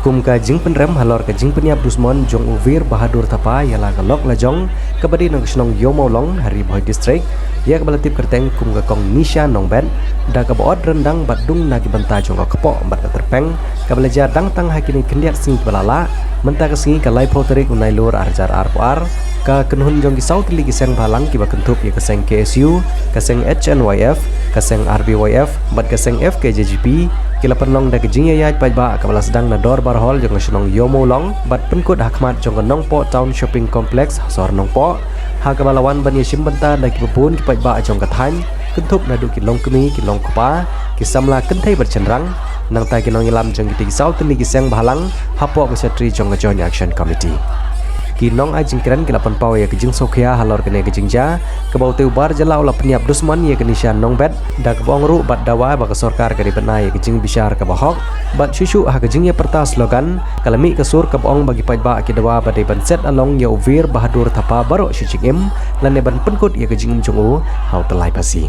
kum ka jing penrem halor ka jing peniap dusmon jong uvir Bahadur Thapa ialah ka lok lajong kabadi nang snong Yomolong Hari Boy District ia ka balatip kerteng kum ka kong Nisha Nongben da ka bood rendang badung nagi banta jong ka kepok bat ka terpeng ka belajar dang tang hakini kendiak sing balala menta ka singi ka lai poterik unai lur arjar arpoar ka kenhun jong ki South League seng balang ki ba kentup ia ka seng KSU ka seng HNYF ka seng RBYF bat ka seng FKJGP kila penong da kejing yayat pajba kabala sedang na dor barhol jong senong Yomolong bat penkut hakmat jong Nongpo Town Shopping Complex sor Nongpo ha kabalawan ban yashim banta da ki pun ki pajba jong kathan kentup na du ki long kemi ki long kopa ki samla kentai bercendrang nang ta ki nong ilam jong ki South League seng balang hapo ka setri jong Joint Action Committee kinong ajing kiran kilapan pau ya kejing sokhya halor kene kejing ja kebau teu bar jala ola peniap dusman ya kenisha nongbet da kebong ru bat dawa ba sorkar kari benai ya kejing bisyar ke bahok bat syushu ha kejing ya perta slogan kalami kesur kebong bagi pajba ki dawa badai ban set along ya uvir Bahadur Thapa barok syucing im lan ban penkut ya kejing jongu hau telai pasi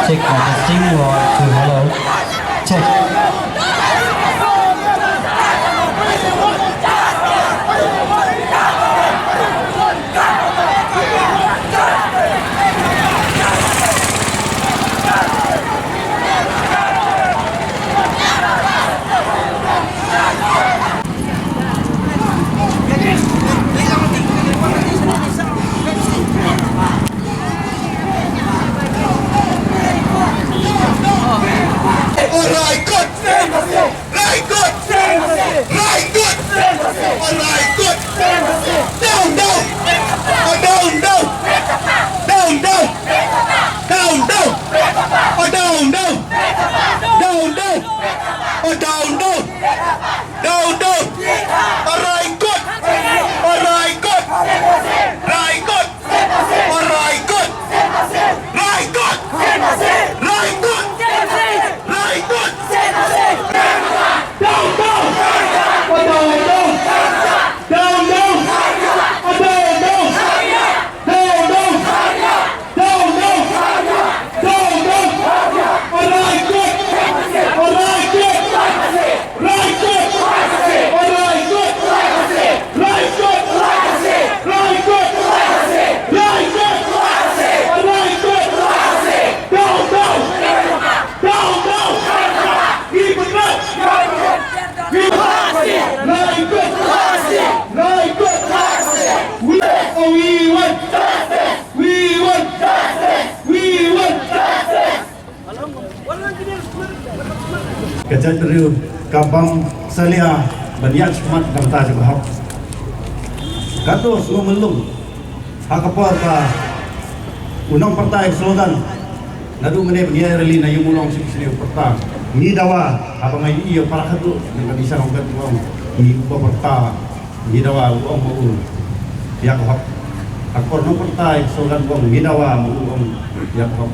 Check testing 1 2 hello check Kejat teriu kabang salia banyak semat bangta sebahok katus melung hakapar ka unang partai slogan nadu mene bnia rally na Yomolong sini perta ni dawa apa ngai iyo para katu dengan bisa ngkat wong ni ko perta ni dawa wong mau ya ko akor no partai slogan wong ni dawa mau ya ko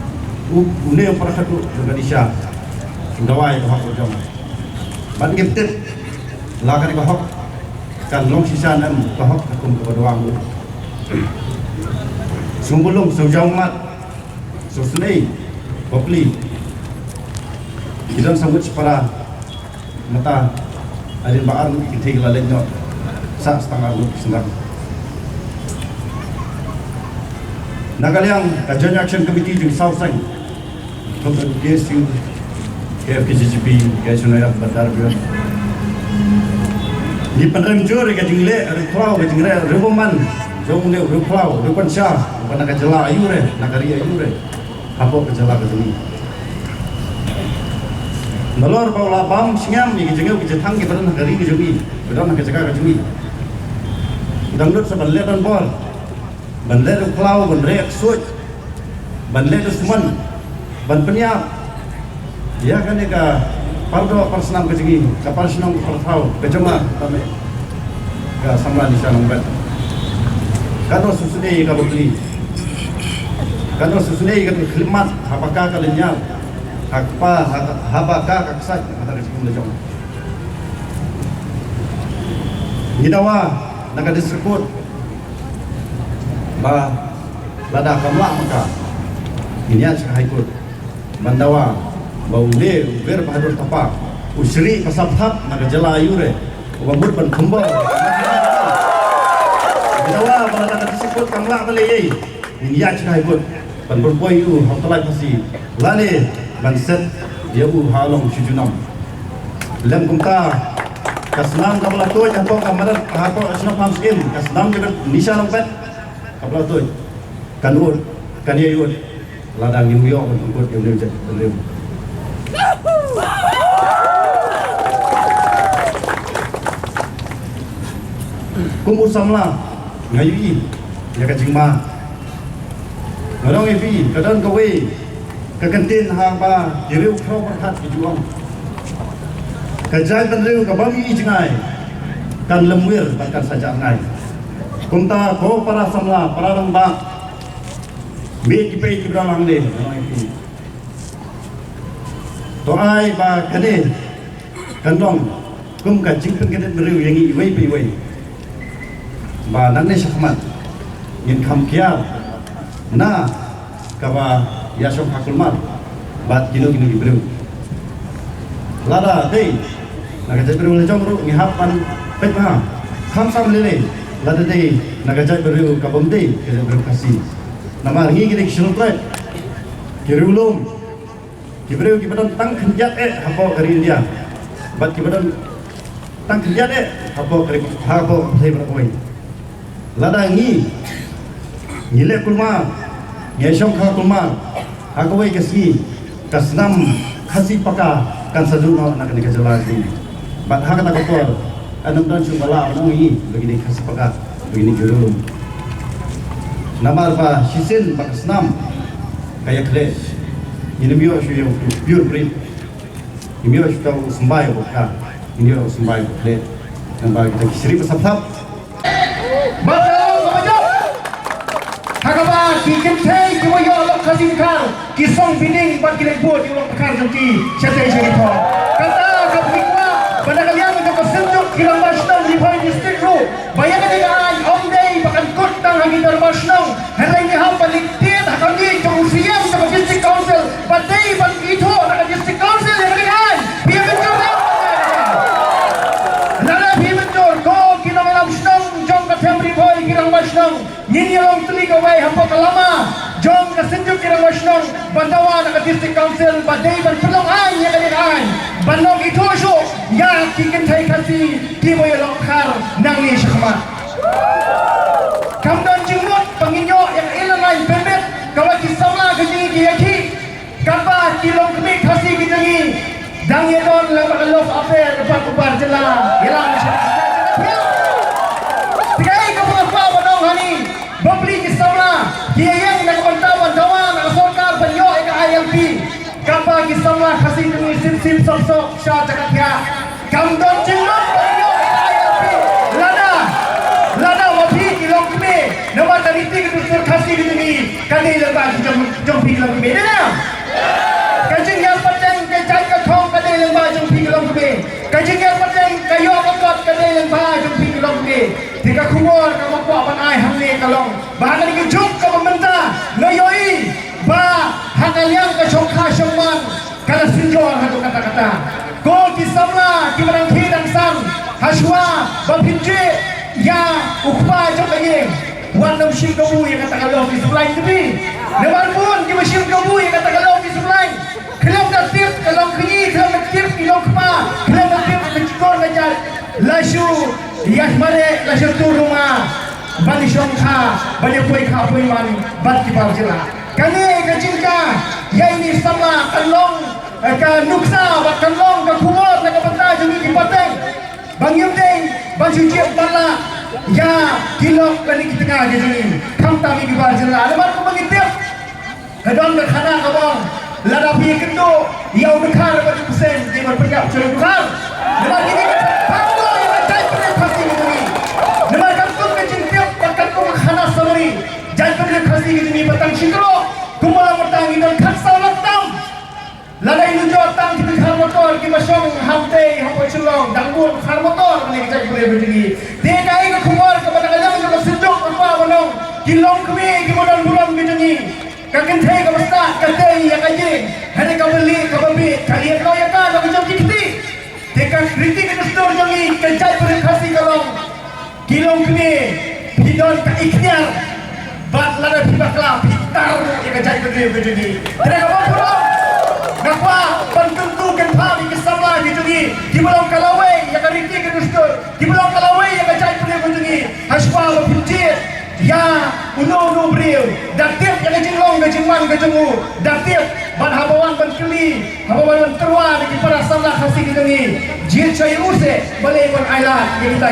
une para katu dengan bisa dawai ko hak jom ban gifted lakan ko hak kan long sisa nan ko hak akum ko doang sumbulong sejauh mat susnei popli kita sambut para mata adin baan kita lalenya sa setengah lu senang. Nagaliang Joint Action Committee di South Side. Untuk KSU, KFKCCP, KSUNAYA Bandar Biar. Di penerima juri ke jingle, ruklau ke jingle, rukuman, jom le ruklau, rukuman syah, bukan nak jela ayure, nak kari ayure, apa kejela ke sini. Nalor bawa bam siam, ni jingle ke jetang ke pada nak kari ke jumi, pada nak jaga ke jumi. Dangdut sebenarnya dan bol, bandar ruklau, bandar suit, bandar semen, bandar penyiap, ya kan eka. Pardo persenam ke sini, kapal senam pertau, kecema, kami, ke samla di sana mbak. Kado susune ka beli, kado susune ka khidmat, habaka ka lenyal, habaka ka ksat, kata ke sini lejong. Ngidawa, naga distribut, ba, lada kamla maka, ini aja haikut, bandawa. Baule Uver Bahadur Tapa Usri pasabthap naga jala ayure ubamut ban khumba dawa bala naga disebut kamla bale niya chai bot ban boy u hotalai pasi lale ban set dia u halong chujunam lem kumta kasnam kabla toy hapo kamarat hapo asna pamskin kasnam ke nisha lompat kabla toy kanur kaniyut ladang yumyo untuk yumyo Kumpul samla ngayi ya kajingma ngarong epi kadang kawe kakantin hang ba jiriu kro berkat kejuang kajai tenriu kabami jingai kan lemwir bahkan saja ngai kumta ko para samla para ramba me kipai kibralang le ngarong epi toai ba kade kandong kum ka jingpen kade beriu yang i wei pi wei ba nang ne sakmat in kam kia na kawa yasok hakulmat bat kino beriu lada dei naga jai beriu lejong ru ngihapan petma khamsam lele lada dei naga jai beriu kabom dei kede beriu kasih nama ngi gede shulpret kirulum kibreu kibadan tang kenjat hapo kari India bat kibadan tang kenjat hapo kari hapo sai berkoi lada ngi ngile kulma ngeshong kha kulma hakoi kasih kasnam khasi paka kan saduna nak ni kajala ni bat ha kata kopor anam dan sumbala ngi begini khasi paka begini jurulum namar ba shisin bakasnam kayak kle ini mio shu yang pure breed ini mio shu tahu sembai boka ini mio sembai kle yang bagi kita kisri pesap-sap betul betul hakaba kikin tei kiwayo lok kasim kar kisong bining bat kilek buat di lok kar jengki chatai jadi po kata kapikwa pada kalian untuk kesenjuk kilang basnong di Boy District Ru bayangkan dengan om day bahkan kut tang hagi dar basnong hari ini ham balik tiat hakam di kemusiam ke District Council badai ban itu nak District Council yang kalian biar betul nara biar betul ko kilang basnong jong ke family boy kilang basnong nyini long tuli ke wai hampa kelama jong ke senjuk kilang basnong bandawa nak District Council badai ban pelong an yang kalian bandong itu so ya kikin thai kasi kiboy lokar nangi syakmat kamdan jingmut panginyo yang ilanay bebet kawat kisawla kajingi kiyaki kapa kilong kemik kasi kijangi dang yedon lamak love affair depan kubar jela hilang syakmat tigai kapapa bandong hani babli kisawla kiyayang nakapantawan dawan nakasorkar banyo eka ILP kapa kisawla kasi kami sim sok syah cakap ya kamdon jingmut banyo eka ILP lada wapi kilong keme nama tariti ketusur kasi kami kami lepas jom pi kilong keme dena kajing yang penting kajang kong kami lepas jom pi kilong keme kajing yang penting kayo angkot kami lepas jom pi kilong keme jika kumur kamu kuat panai hamle kalong bahkan dijujuk ke pemerintah ngayoi ba hangayang ke chokha syongman kala sinjor hatu kata-kata ko kisamla kibarang khidang sang haswa bapinje jeng. Wan nam shil kabu yang kata kalau di sebelah ini. Naman pun di mesin kabu yang kata kalau di sebelah. Kalau datip kalau kenyi kalau datip kalau kepa kalau datip kecikor ngajar. Lasu yas mare lasu tu rumah. Bani syongkha bani kuai kha kuai mani bat kipar jela. Kani kecilka ya ini sama kalong ka nuksa ba kalong ka kumot na kapanta jumi kipateng. Bang Yudeng, Bang Sujiat Bala, ya kilok kali kita ngaji ni. Kam tami di bar jela. Lepas tu mengintip, kadang berkhana kabang, ladapi kendo, ya udah bagi pesen di berpijak curi bukan. Lepas ini, bangga yang ada pada pasti ni. Lepas kantung kecintip, kantung khana samari, jangan pada pasti ni petang sikro, kumala petang ini dan khasa latam. Lalai nujot tang kita khar motor kita song hamte hampai sulong danggur khar motor ni kita boleh begini. Dia kai ke kumar kepada kadang juga sejuk apa bonong kilong kami ke modal bulan begini. Kagen thai ke basta kadai ya kaje. Hari ka beli ka babi kali ko ya ka ka jom kiti. Teka kriti ke store jangi kecai boleh kasih kalong. Kilong kami hidon ka ikhtiar. Bat lada pibakla pitar ya kecai begini. Tidak apa pulang. Nakwa pententukan pagi kesama gitu ni di belum kalawai yang kariti ke dustur di belum kalawai yang kacai punya kunjungi haswa berpuncit ya uno beriu datif yang kecilong kecilman kecemu datif ban habawan ban keli habawan terwa di para samlah kasih gitu ni jil cai use boleh ban ailat yang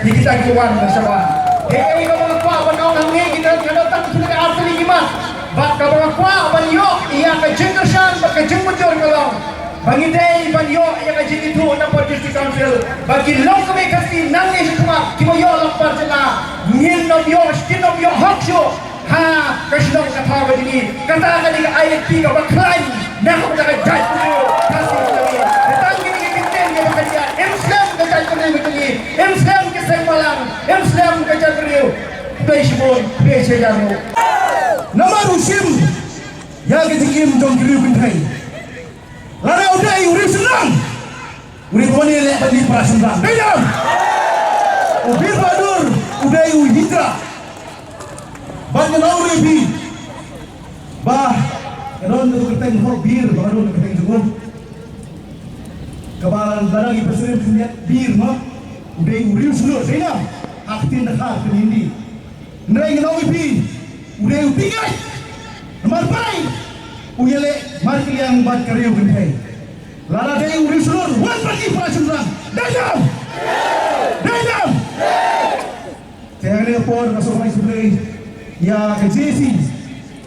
kita keluar bersama hei kamu nakwa ban orang ni kita datang sudah asli gimana Bak kabang kwa banyo iya ka jengersan bak ka jengmujur kalong. Bagi day banyo iya ka jeng itu na district council. Bagi long kami kasi nangis kuma kiboyo lapar jela. Ngin nobyo skin nobyo hoksyo. Ha kasinong katawa dini. Kata ka di ka IFP ka baklain. Na ko ka judge ko kasi kami. Datang gini kinten ka bakadiya. Islam ka judge ko ni. Islam ka sa malang. Islam ka judge ko. Beisbon, beisejano. Nama Rusim yang ketikim jom kiri bintai. Lara udai urip senang. Urip wani lek bagi prasenang. Dayam. Ubir badur udai uhitra. Ban nau rebi. Bah, eron tu keteng hok bir, baru keteng jumur. Kabalan barang ipresiden punya bir mah. Udai urip senang. Dayam. Aktin dekat ke ini. Ndai nau rebi. Udah utingai, nomor baik, uyele marki yang buat karya gendai. Lala day uri seluruh, wan pergi prasunrang, dayam, dayam. Saya ni pun masuk mai sebelah, ya kejisi,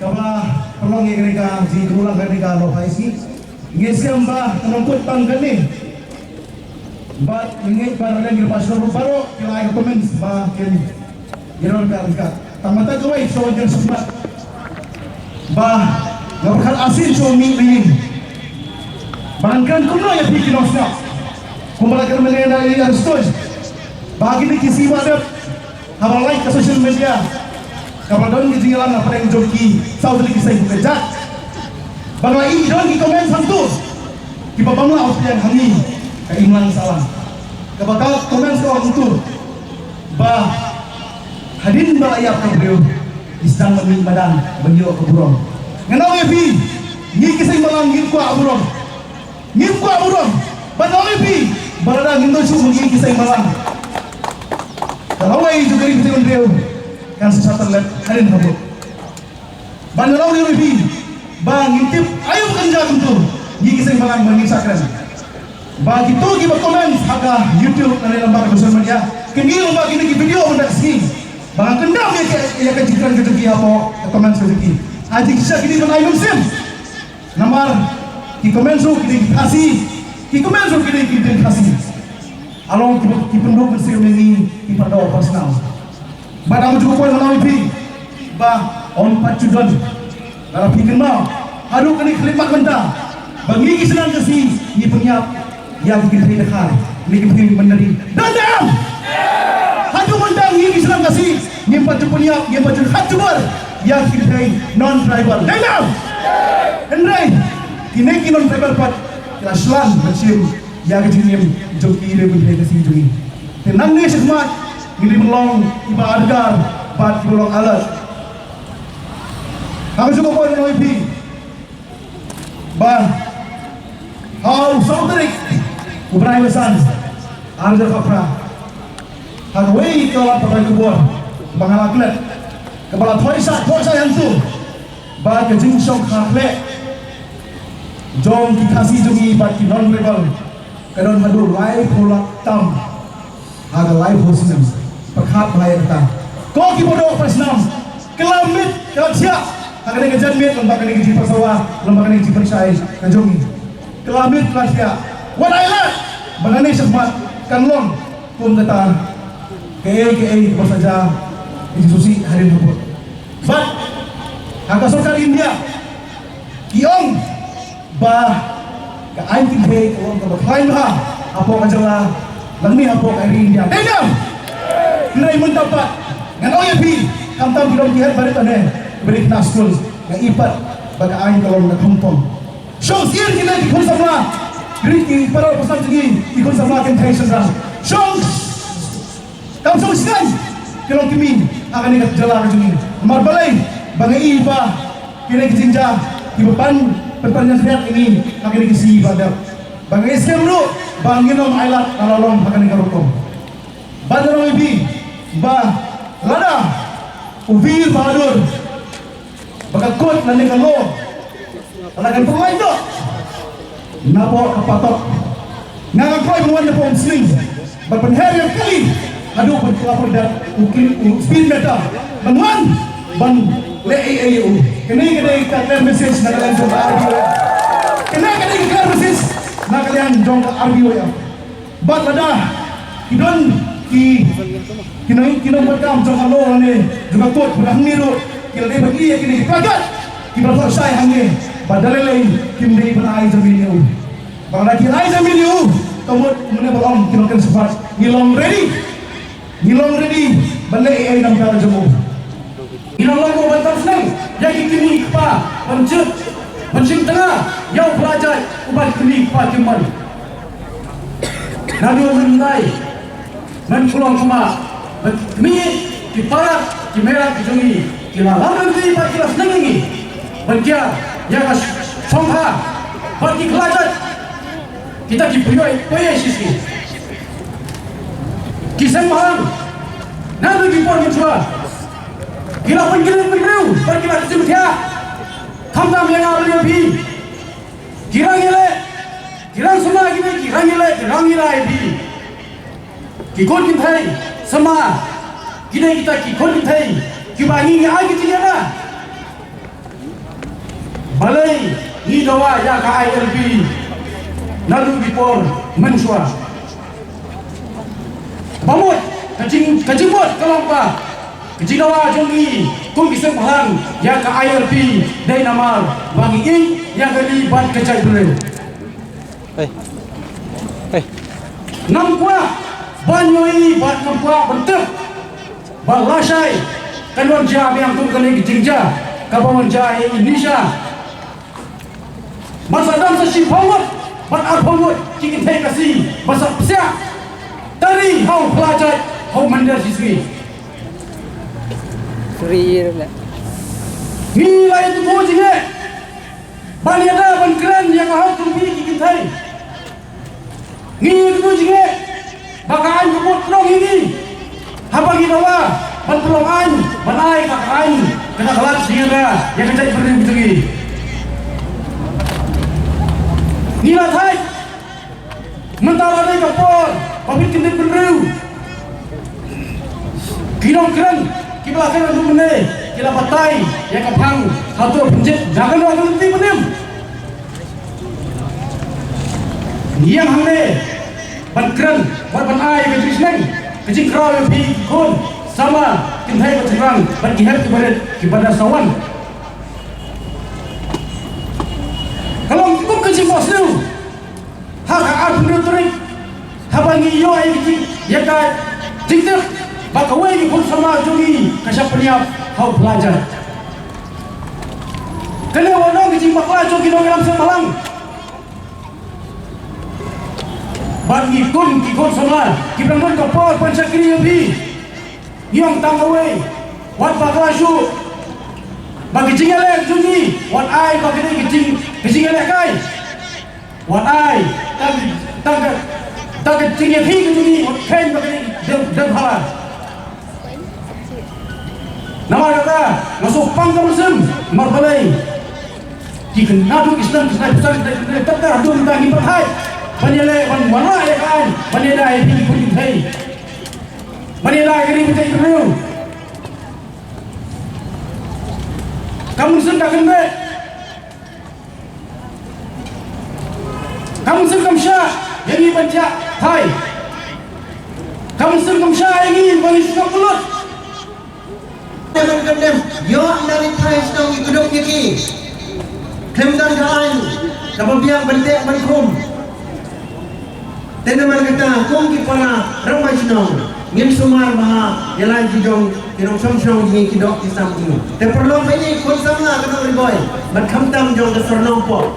kaba perlong yang mereka di kemulang mereka lo haisi, ngesem bah menumput tangkani, bat ingin barang yang dilepas baru kita komen bah kini, jangan berangkat. Tamata gawai sojan semat bah ngabakal asin suami ini barangkan kuno ya bikin osna kumbalakan mengenai dari arustos bagi ni kisi wadap habalai ke social media kapadon di jalan apa yang joki saudari kisah bekerja balai don di komen santu di babamla aus yang hangi keiman salah kabakal komen soal itu bah hadin ba ayap ka beliau isang mamin madang banyo ka burong nganaw epi ni kisay malang ngin ko aburong banaw epi barada ngindo su ngi kisay malang kalaway juga ri bitin beliau kan sesatan let hadin habo banaw epi bang ngintip ayo kanjang tu ngi kisay malang mangin sakran bagi tu gi komen haga YouTube na lambar social media kini umba kini video mendak sini bang kendam ya kecikran rezeki apa komen rezeki aji kisah kini menai musim namar ki komen su kini kasih ki komen su kini kasih along ki penduk bersih mengi ki pada personal badang juga poin menai pi ba on pacudon dalam pikir mau aduh kini kelimat mentah bagi ki senang kasih ni penyiap yang kita dekar ni penting meneri dandam hadu mendang ini senang kasih nyimpan cepuniak nyimpan hajubar yang kita non tribal dandam Henry kini non tribal pat kila selan macam yang kejinim joki dia boleh kasih joki tenang ni sekemat ini melong iba adgar bat bulong alat. Aku juga pun OIP. Bah, hau saudrik, ubrai besan, anjar kapra. Hagawai kalau pakai kubur, bangal atlet, kepala toisa yang tu, bah kejing syok atlet, jom dikasih jungi bat non rebel, kadon hadu live pulak tam, aga live hostem, perkat bahaya kata. Kau kibodoh presnam, kelamit siap. Akan yang kejanmit, lembaga yang keji persawah, lembaga yang keji persai, kejongi. Kelamit kelasnya. What I like, banane semat, kanlong, pun kata, KA bersaja, institusi hari ini. But, agak sokar India, kiong, bah, ke anjing hei, kalau ke berklaim lah, apa kajalah, langni apa ke India. Dendam, kirai mendapat, dengan OIP, kamtam bidang jihad balik aneh. Beri naskul yang ipat pada aing kalau nak kompong. Show siar kita ikut sama, beri para pesan tinggi ikut sama campaign sendiri. Show, kamu show sekali kalau kami akan ikut jalan ini. Mar balai bangai iba kira kecinja di depan pertanyaan sehat ini akan dikisi pada bangai scam lu bangin om ailat kalau akan dikarukom. Bandar ibi bah lada Uvir Bahadur. Bagakot na ni kalo talagang pemain do napo kapatok ngangkoy buwan na po ang sling bagpanher yang kali aduh pagkapor dat speed meter banwan ban le AAU kini ka message na kalian sa RBO kini ka message na kalian jong RBO ya bat lada kidon kinong magkam jong alo ni juga kot berang niru kila dia bagi ya kini pelajar kita selesai hanya padahal lain kim dia pernah air zamini u bahkan kita air zamini u kamu mana belum kita akan sempat nilong ready balik AI nam kara jemu nilong lagu bantar senang yang kini kepa pencet tengah yang pelajar ubat kini kepa cuman nadu menilai menpulang kema kini diparak dimerah dijongi kila lawan di pak kila senang ini berkia yang songha bagi kelajat kita diberi sisi kisah mahal nanti dipor mencoba kila penggiling menrew bagi kita semuanya kamdam yang awal lebih kirang semua gini kirang gila lebih kikon kintai sama kita kikon kintai kibangi ni ai kita na balai ni dawa ya ka ILB nalu dipor mensua bamut kajimot kalompa kajinawa jongi kung kisah bahang ya ka ILB dai namal bangi ing yang kali ban kecai belen nampua banyoi ban nampua bentuk balasai kanwan jam yang tu kali jingja kabawan jai Indonesia masa dam sesi pawat bat arpawat kini teh kasih masa siap dari hau pelajar hau mandar siswi nilai itu kau jinge bani ada ban keren yang hau tumpi kini teh nilai itu jinge bakaan kebut terong ini habang inawa ban pelong an ban ai kak an kena kelas sehingga yang kecil berdiri begini nila thai mentara ni kapor pabit kendit berdiri kinong keren kibla keren untuk mene kila batai yang kapang satu penjit jangan orang nanti menem yang hamne ban keren ban ai kecil seneng kecil kerau yang pikun sama kintai bercerang bagi hari kepada sawan kalau kau kecil bos tu hak benar terik habangi yo ai kecil ya kan jingter bakawai ni pun sama jogi kasih peniap kau belajar kena orang kecil bakwa jogi dong dalam semalam bagi kun sama kita pun kapal pancakri lebih yang tangawai Wat baklashu bagi jingelek junyi wat ai bagi ni jingelek kai wat ai tag jingelek hi junyi wat kain bagi ni dem hala nama kata masuk pangkam sem marbalai jika nadu Islam besar tetap adu tentang imperhai banyak ban warna ya kan banyak dah ini pun hai banyak dah ini pun hai kamu sen tak kena kamu sen kamsha jadi baca hai kamu sen kamsha ini bagi suka mulut dem yo dari Thai sedang ikut yaki kem dan kain kapal biang bentek benkum teman kata kum ki para ramai sedang ngin sumar maha yalan jijong kirong som ni kidok isam ini te perlu ini kon sama kana riboy bat khamtam jong ke sornong po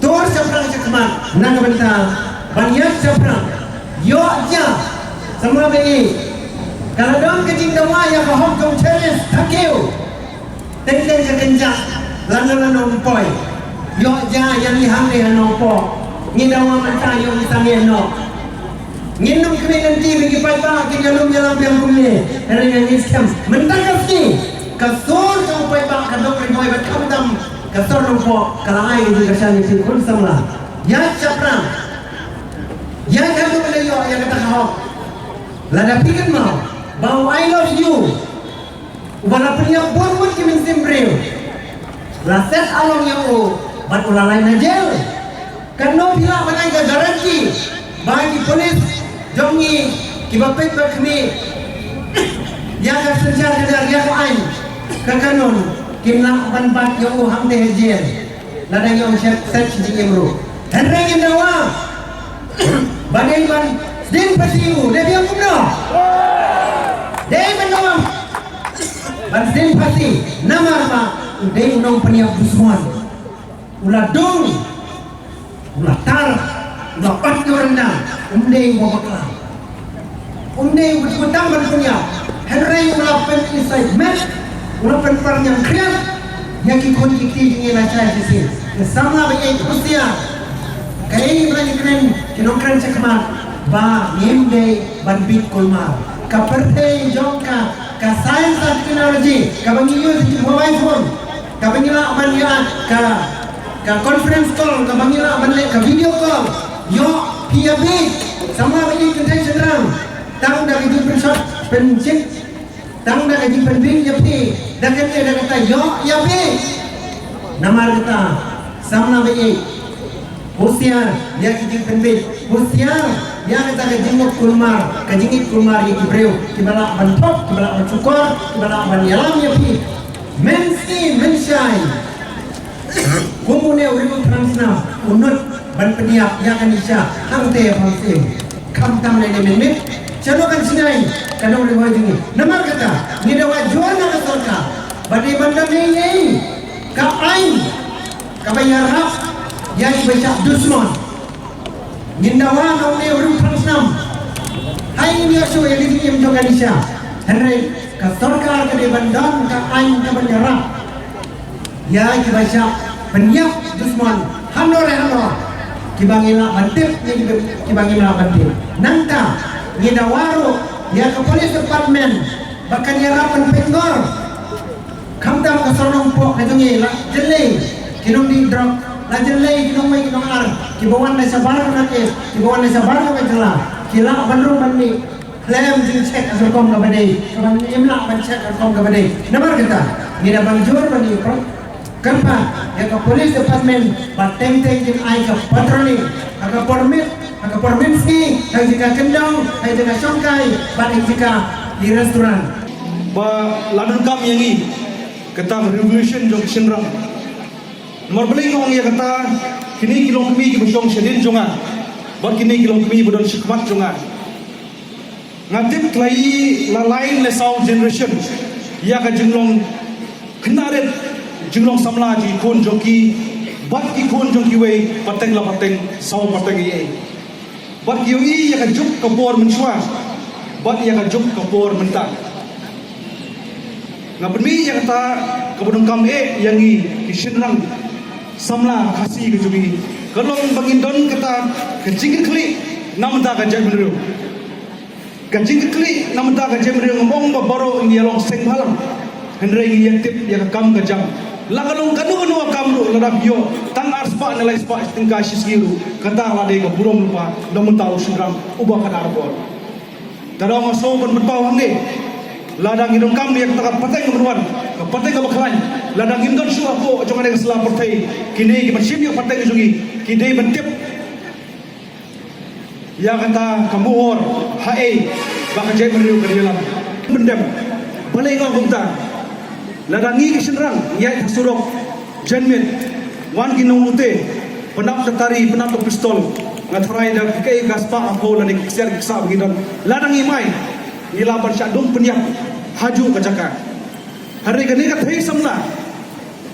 tor saprang cekmat nang benta banyak saprang yo aja sama be kalau dong kecing dawa ya bahom kong cheris takeu teng ke kenjak lan poi yo aja yang lihang le no po ni dawa mata yo misamien no Nginum kami nanti bagi paipa kita lum jalan yang kumne hari yang Islam mendakas ni kasor kau paipa kadok riboy berkam dam kasor nompo kalai di kasan itu kun samla ya capran ya kamu belayo yang kata hok lada pikan mau bau I love you wala punya pun kimin simbreu la set along yang ban ulalai najel kan no bila manai garanti bagi polis jongi kibapet berkemi yang senjata dari yang lain kekanon kimlah ban yang ham deh jen lada yang set di emro henry yang dawa badai ban din pasiu dia biang kumno dia menawam ban din pasi nama apa dia unong peniap busman uladong ulatar ulah pat rendang umdeng babaklah umdeng betul-betul berpunya henry ulah pen inside mat ulah pen yang kriat yang ikut ini lah saya sisi sama baik usia kayak berani keren kinongkren cekmat ba ngimde ban bit kolmar ka perte jongka ka science and technology ka bangiyo di mobile phone ka bangila mania ka conference call ka bangila manle ka video call yo PAB sama ini kentai senang tang dah itu pensot pencik tang dah itu penbing ya pi dah kata yo ya pi nama kita sama ini usia dia kijing penbing usia dia kata kejinguk kulmar kejingit kulmar yang kibreu kibala bantok kibala bancukor kibala banyalam ya pi mensi mensyai kumune urimu transna unut ban peniap yang Indonesia hangte pangsim kam tam le menit canokan sinai kadang le wajingi namar kata ni dawa jual na kasolka badi bandam ni ka ain ka bayar hak yang baca dusman ni dawa no ne uru transnam hai ni aso yang di Indonesia henry ka sarkar ka de bandam ka ain ka bayar hak ya baca peniap dusman hanor kibangila bandit ni kibangila bandit nanta ni dawaro ya ke polis department bahkan ya rapan penggor kamdam ka sorong po kajongi la jelle kinong di drop la jelle kinong mai kinong ar kibawan na sabar na ke kibawan na sabar na jela kila bandro bandi claim jing check asal kom ka badai kaman imla ban check asal kom ka badai namar kita ni da bangjur bandi kenapa ya ke polis department bateng teng jim ai ke patrolling ke permit si yang jika kendang yang jika songkai bateng jika di restoran ba ladun kam yang ini kata revolution jong senrang marbeling ong ya kata kini kilong kemi ki besong sedin jonga bat kini kilong kemi bodon sikmat jonga ngatip klai la lain le sound generation ya ka jenglong kenaret jenglong samla ji kon joki bat ki kon joki we pateng la pateng saw pateng ye bat ki yi ya ka juk kapor menswa bat ya ka juk kapor mentak Ngapeni yang kata kabudung kam yang i kishinrang samla khasi ke jumi. Kalau bangindon kata kecing klik namda ka jamru. Kecing klik namda ka jamru ngomong babaro ngi long seng halam. Hendrai ngi yang tip yang kam ka jam. Lagalong kanu kamru ladap yo tang arspa nilai spa tingka sisiru kata lade ka burung lupa namun tahu sunram ubah kana arbor. Tadang aso pun bertau hange. Ladang hidung kam yang tak patay kemenuan, patay kebakaran. Ladang hidung suah ko jangan ada selah patay. Kini kita siap patay kesungi. Kini bentip. Ya kata kamu or hae bakal jadi meriu kedialam. Bendem. Balai kau kumta. Ladang ini kesenrang. Ya surok jenmin. Wan kinung ute. Penap tertari, penap pistol. Ngatrai dah kei gaspa aku lani kiser kisa begitu. Ladang imai. Ila bersyadung penyak haju ke Jakarta. Hari ini kat hei samla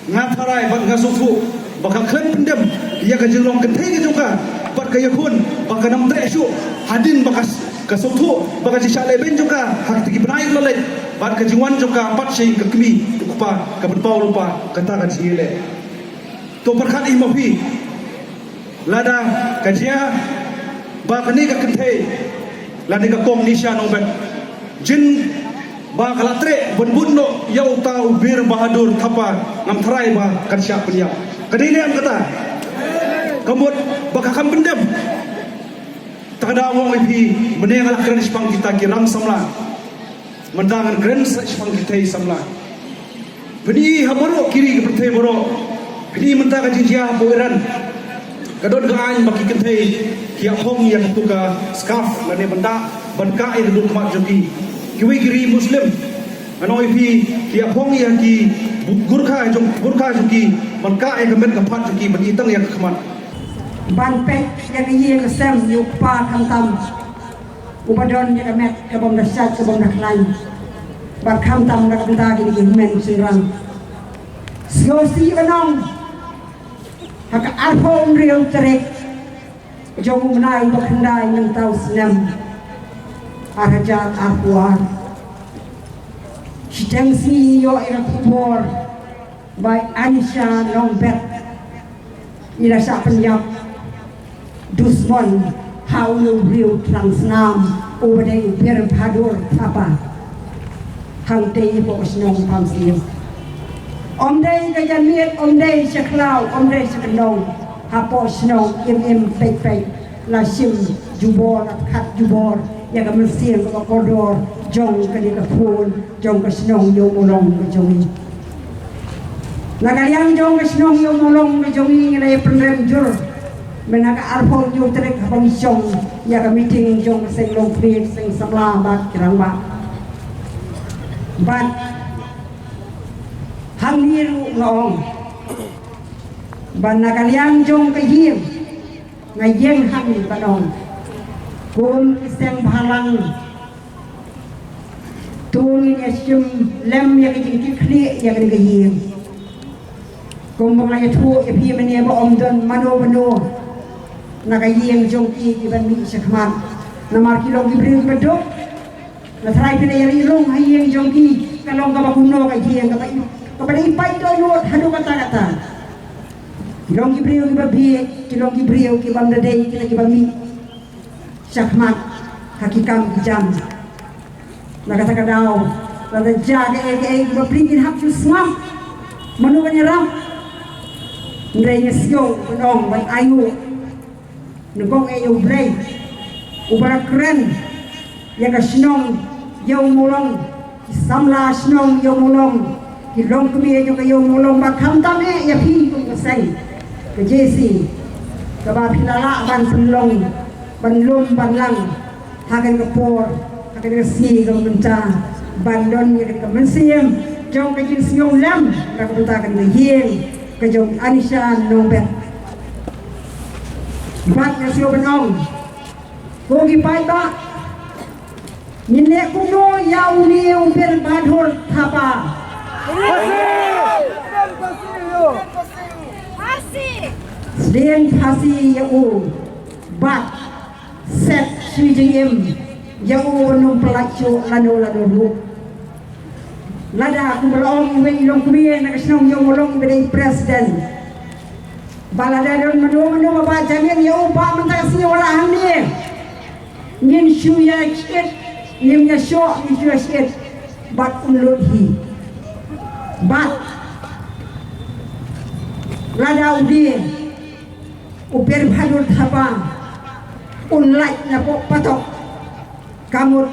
ngatarai bat ngasufu bakal klen pendem ia ke jelong kentai ke juga bat kaya kun bakal nam treshu hadin bakas kasufu bakal jisha leben juga hak tiki benai lalai bat ke jiwan juga bat syai ke kemi kupa ke berpau lupa kata kan sile to berkat imafi lada kajia bakal ni ke kentai lada ke kong nisha nombet jin ba kalatre bun no yau ta ubir bahadur thapa ngam tharai ba karsya punya kadine am kata kamut baka kam bendem tada wong ipi meneng ala kren spang kita kiram samla mendangan kren spang kita samla beni hamaro kiri ke pertai boro beni menta ka jinjia boiran kadon gaan baki kentai kia hong yang tuka scarf lane benda banka itu mat jogi kiwi kiri Muslim, anoi pi kia pong yang ki gurkha jogi, banka yang kemen kepat jogi, benitang yang kemat. Ban pek yang iya kesem yupa kamtam, ubadon yang kemet kebom dasar kebom daklain, ban kamtam nak benda gini men sirang. Siosi benong, hak arpom real terek, jom menai bakandai mentau senam. Arajat akuar Sidang si yo ira kubor by Anisha Longbet ira sa penyap Dusmon how you real transnam over the bir padur apa hang tei po snong pamsim omdei ka jamiet omdei saklau omdei saknong hapo snong im pek la sim jubor khat jubor yang kami siang ke koridor jong ke di kepul jong ke senong yo molong ke jongi nakaliang jong ke senong yo molong ke jongi nilai pendem jur menaga arpol yo terek habang jong yang kami ting jong ke seng long prit seng samla bat kirang bat hang niru ngong ban nakaliang jong ke him ngayeng hang banong kum iseng balang tungin yasim lem yang kecil klik yang kegayem kum bangaya tu epi menia ba omdon mano nakayeng jongki kiban mi sekmat namar kilong gibril bedok na try pina yarilong hayeng jongki kalong ka bakuno kayeng kepada ipai donot hadu kata kilong gibril kibabi kilong gibril kibam dadai kita kibami syahmat hakikam jam nakata kadau lada jaga berpikir hak semua menunya ram nrenya sio penong ban ayu nugong ayu blay ubara keren yang kasinong yaw mulong samla sinong yaw mulong kilong kumi yaw mulong bakam tame ya pi kung kaseng ke jesi kaba pilala ban penlong banlum banlang hagen kepor hagen si kang benta bandon yang kang mensiam jong kajin siong lam kang benta kan hieng kajong Anisha Longbet bat nga siyo benong kogi pai ba minne kuno yauni umber badhor thapa sedeng phasi yau bat set sujim yang num pelacu lano ru Lada aku berong iwe ilong kumiye na kasinong yung ulong ibe president. Balada don madu babaca niyan ya upa mentang sini walahan ni. Nyin shuya chit, nyin ya sho ni shuya chit. Bat ulut hi. Bat lada udi uper Bahadur Thapa unlai na po patok kamut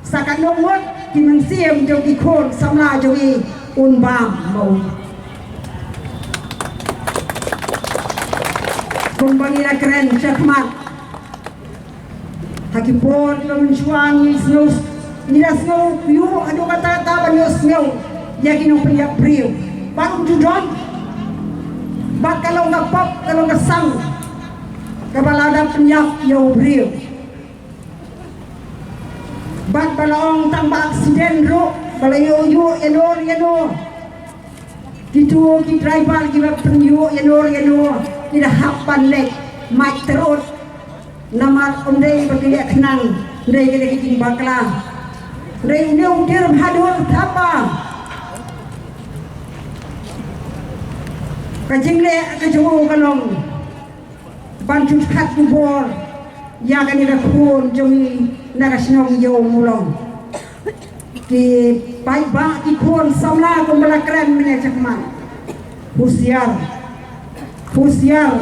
sakan nongwat kiman siem jong ikon samla jong unbam mau kumbangina keren syakmat hakipon lamun syuang ni snow nila snow yu adu kata taban yu snow yakin priya priu baru judon bak kalau nggak pop kalau nggak sang kebalada penyak yu priu bak balong tambah aksiden ro balayo yu enor gitu ki driver kita penyu enor tidak hapan lek mak terus nama ondai bagi kenang ndai gede kiting bakla ndai nyong dir Bahadur Thapa kajing le kajo kalong bantu khat bor ya kan ida khun jomi nagasnong yo mulong ki pai ba ki khun samla ko malakran mene chakman Husiar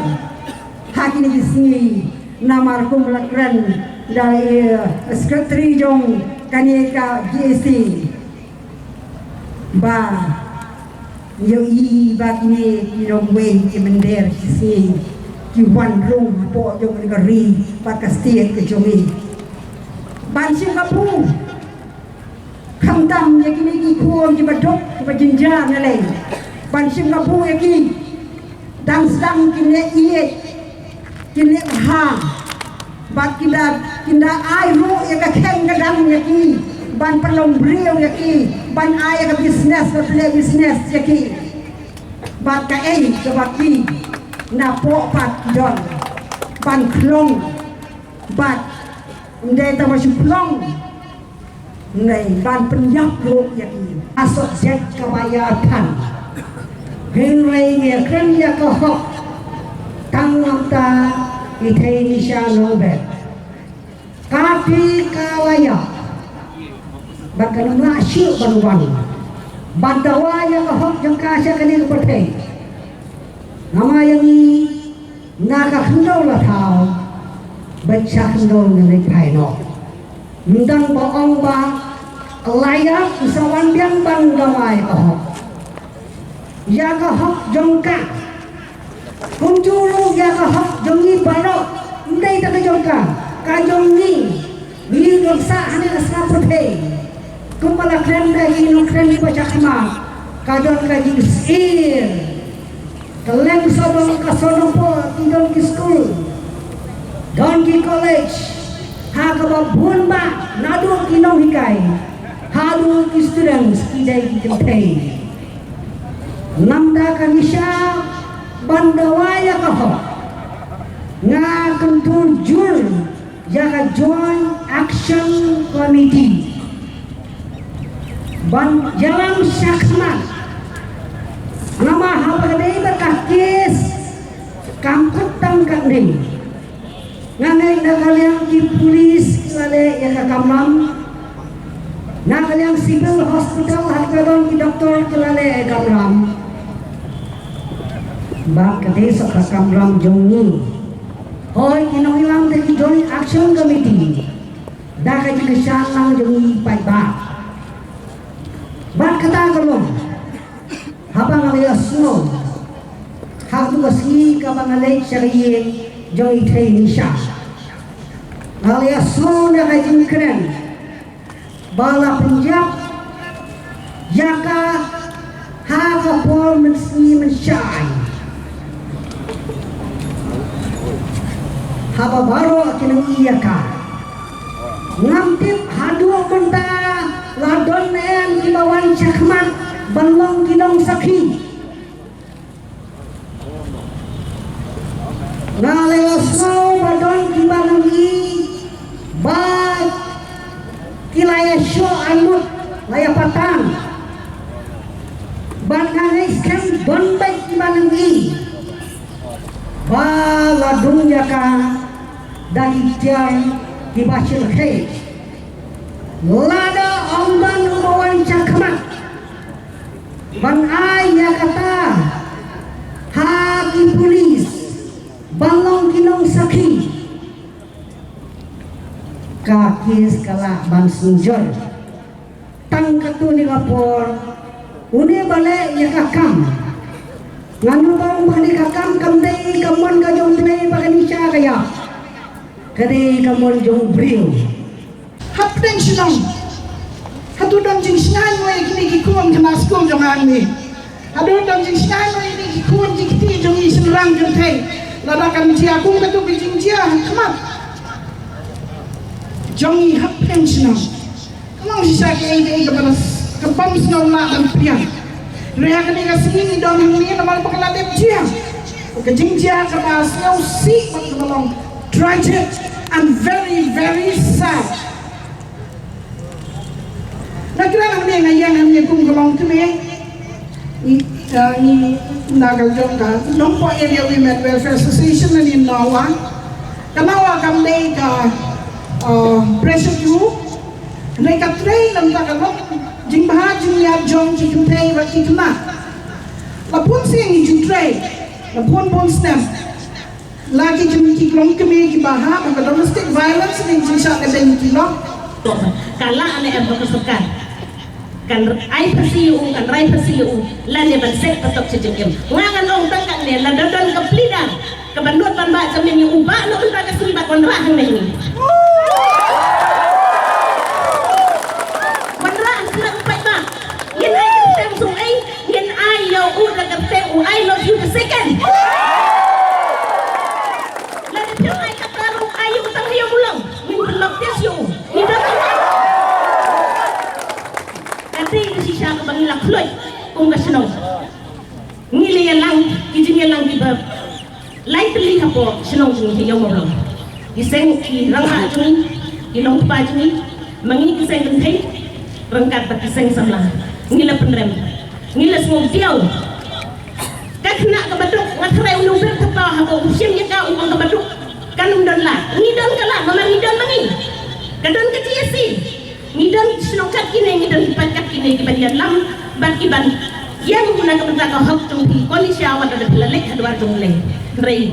hakini disini namar ko malakran dari sekretari jong kaneka GSC ba yo i ba kini kinong wen ki mender si ki wan room po jong negari pakastir ke jongi ban Singapura khamtam ya kini ki khon ki badok ki bajinja nalai ban Singapura ya kini dang sedang kini iye kini ha bak kinda ai ro ya ka keng kadang ya ki ban perlom brio ya ki ban ai ka business ka play business ya ki bak ka ka baki na po pat don ban klong bat ndai ta masih plong ndai ban penyap ro ya ki asok zek kabayatan henrei nge kren ya ka hok tangam ta Ithai Nisha Nobel Kapi Kawaya Bakan Ngasyu Banuwan Bandawaya Kahok Yang Kasya Kanil Pertai Nama yang ini Naka Kendau Latau Baca Kendau Nilai Paino Mendang Baong Ba Layak Usawan Biang Bandawaya Kahok Ya Kahok Jongka Kunjulu ya kahok jongi barok ndai ta kajongka kajongi wi doksa ane asna puthe kumpala kren dai no kren baca kama kajon kaji sir kaleng sodong ka sodong po tidong ki school don ki college ha ka ba bun ba nadu ki no hikai halu ki students ki dai ki campaign namda kanisha Bandawaya kahok nga kenturjul jaga Joint Action Committee ban jalan syakmat nama habadai berkakis kamput tangkap ni nganai nakaliang di polis lale yang kamram nakaliang civil hospital hargadon di doktor kelale kamram bak desa kamram jongi hoy kinong ilang dari Joint Action Committee da ka jikasyan lang jongi pai bak kata kalong habang alias no hatu basi kabang alay syariyin jongi Ithai Nisha alias no na kajing keren bala Punjab yaka haka pol mensyai haba baro kinang iya ka ngamtip hadu benda ladon en kilawan syakmat banlong kinong sakhi ngalayosno badon kibanang i ba kilaya syo anut laya patang Slogan ini baladung jaka dari tiang dibaca hei lada amban umawan cakmat ban ayah kata haki polis balong kinong saki kaki skala ban sunjol tang katu ni lapor uni balik ya kakam nganu bang balik kakam kamdai kamon kajong play pakanisha kaya kadai kamon jong brio hapdeng sinong hatu dong jing sinan mo ikini kikuam kena skul jong ani hadu dong jing sinan mo ikini kikuam jikti jong isenrang jong tei ladakan jia kum katu bijing jia kamat jong i hapdeng sinong kamang sisa ke kepada kepam sinong na dan priang rea kani kasini dong hangni namal pakaladep jia kejing jia kena sinong si mak tragic and very sad. Nakira kami ngayon kami kung galong kami ni nagal jong ka Longpo Area Women Welfare Association na ni Nawa kanawa kami ka pressure group na ikatrain ng tagalog jing bahad jing yab jong jing tay wa kikna lapun sing jing tray lapun pun stem lagi kami kiklong kami kibahag ang domestic violence ni jing sa kadang kilong kala ane kesukaan kan ai pasiu kan rai pasiu lane ban set patok cecengkem ngangan ong tangkan ne la dodon ke plidan ke bandut ban ba jamin yu uba no unta ka suli ba kon ra hang ni man ra slang pai ba yen ai tem sung ai yen ai yo u da ka tem u I love you the second la de ai ka taru ai u tang hiyo ulang min love this you ni da siya ka bang lakloy kung kasino ngili lang kijing lang di ba lightly ka po sinong hiyaw mo lang iseng ki rangha juni ilong pa juni mangi kiseng gentay rangkat pa kiseng samla ngila penrem ngila semua diaw kakna ka baduk ngatray ulong ber tapaw hako usyem ya ka upang ka baduk kanum don la ngidon ka la mamang ngidon mangi kadon ka TSC ngidon sinongkat kini ngidon hipankat kini kibadian lam ban kiban yang guna kementak kau hak tungki kondisi awal ada pelalek hadwar jungle rei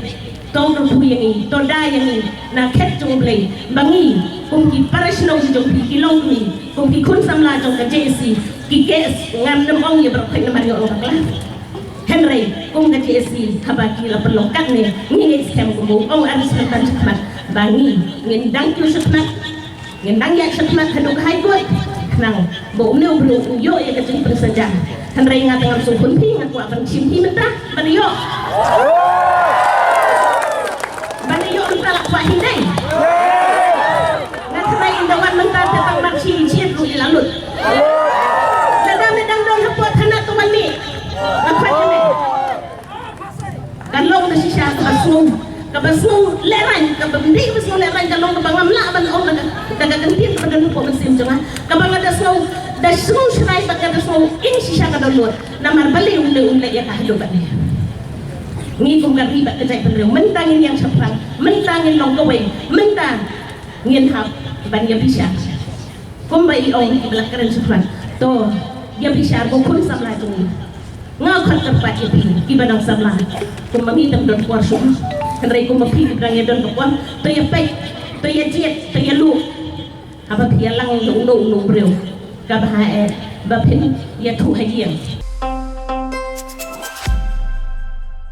kau kerbu yang ini toda yang ini naket jungle bangi kumki parasno jungki kilong ni kumki kun samla jong ka JC kikes ngam nem ong ya berpek namar yo orang lah Henry kum ka JC habaki la perlokat ni ngi scam kumbu ong aris kan cekmat bangi ngendang tu cekmat ngendang ya cekmat haduk hai kuat nang bo neu bro yo ya ka jing persaja Henry ngat ngam sung kun pi ngat wa ban chim pi mentah ban yo mentah la kwa hindai ngat Henry indawan mentah tetang mak chi chi ru ilalut dada medang don hapot hana tu mani apa jeme kan long na sisya ka basung leran ka bendi basung leran ka long ka bangam la ban ong daga gantin ka dan po masim jama ka bang ada snow da snow shrai ba ka snow in sisya ka dalot na marbali unle ya ka hado ba ni ngi kum ka riba ka jai penreu mentangin yang saprang mentangin long ka wei mentang ngin hap ban ya bisa kum ba i ong belakaran saprang to ya bisa ko kun samla tu ngakhat ka pa ibadang samla kum mangitam don kuarsum Henry ko mapi berangnya don kapon to ya pai to ya jet to ya lu apa dia lang nung breu ka ba ba pin ya tu hayen